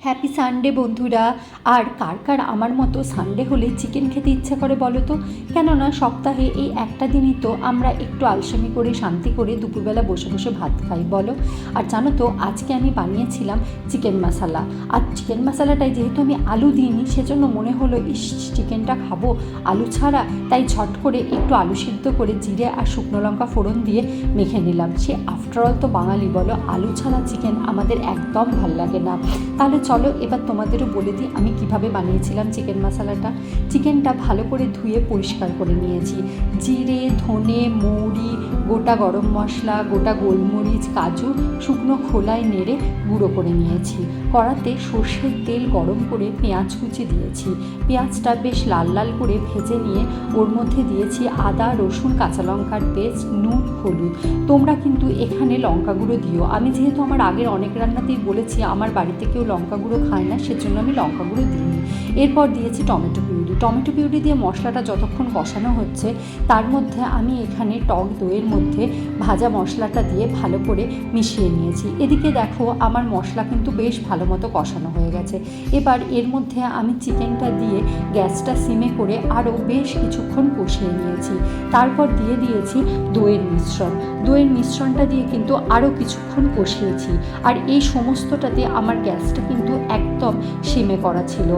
Happy Sunday বন্ধুরা। আর কার কার আমার মতো সানডে হলে চিকেন খেতে ইচ্ছা করে বলো তো? কেননা সপ্তাহে এই একটা দিনই তো আমরা একটু আলসেমি করে শান্তি করে দুপুরবেলা বসে বসে ভাত খাই বলো। আর জানো তো আজকে আমি বানিয়েছিলাম চিকেন মশলা। আর চিকেন মশলাটায় যেহেতু আমি আলু দিইনি, সেজন্য মনে হলো চিকেনটা খাবো আলু ছাড়া, তাই ঝট করে একটু আলু সিদ্ধ করে জিরে আর শুকনো লঙ্কা ফোড়ন দিয়ে মেখে নিলাম। সে আফটারঅল তো বাঙালি বলো, আলু ছাড়া চিকেন আমাদের একদম ভাল লাগে না। তাহলে চলো এবার তোমাদেরও বলে দিই আমি কিভাবে বানিয়েছিলাম চিকেন মশলাটা। চিকেনটা ভালো করে ধুয়ে পরিষ্কার করে নিয়েছি। জিরে, ধনে, মৌরি, গোটা গরম মশলা, গোটা গোলমরিচ, কাজু শুকনো খোলায় নেড়ে গুঁড়ো করে নিয়েছি। কড়াতে সর্ষের তেল গরম করে পেঁয়াজ কুচি দিয়েছি। পেঁয়াজটা বেশ লাল লাল করে ভেজে নিয়ে ওর মধ্যে দিয়েছি আদা, রসুন, কাঁচা লঙ্কার পেস্ট, নুন, হলুদ। তোমরা কিন্তু এখানে লঙ্কা গুঁড়ো দিও। আমি যেহেতু আমার আগের অনেক রান্নাতেই বলেছি আমার বাড়িতে কেউ লঙ্কা গুঁড়ো খায় না, সেজন্য আমি লঙ্কা গুঁড়ো দিইনি। এরপর দিয়েছি টমেটো পিউরি। টমেটো পিউরি দিয়ে মশলাটা যতক্ষণ কষানো হচ্ছে, তার মধ্যে আমি এখানে টক দইয়ের মধ্যে ভাজা মশলাটা দিয়ে ভালো করে মিশিয়ে নিয়েছি। এদিকে দেখো আমার মশলা কিন্তু বেশ ভালো মতো কষানো হয়ে গেছে। এবার এর মধ্যে আমি চিকেনটা দিয়ে গ্যাসটা সিমে করে আরও বেশ কিছুক্ষণ কষিয়ে নিয়েছি। তারপর দিয়ে দিয়েছি দইয়ের মিশ্রণ। দইয়ের মিশ্রণটা দিয়ে কিন্তু আরও কিছুক্ষণ কষিয়েছি। আর এই সমস্তটাতে আমার গ্যাসটা কিন্তু একদম সিমে করা ছিল।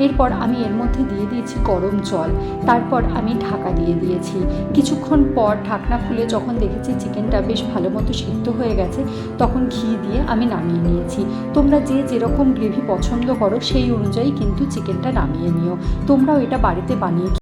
এরপর আমি এর মধ্যে দিয়ে দিয়েছি গরম জল। তারপর আমি ঢাকা দিয়ে দিয়েছি। কিছুক্ষণ পর ঢাকনা খুলে যখন দেখেছি চিকেনটা বেশ ভালো মতো সিদ্ধ হয়ে গেছে, তখন ঘি দিয়ে আমি নামিয়ে নিয়েছি। তোমরা যে যেরকম গ্রেভি পছন্দ করো সেই অনুযায়ী কিন্তু চিকেনটা নামিয়ে নিও। তোমরাও এটা বাড়িতে বানিয়ে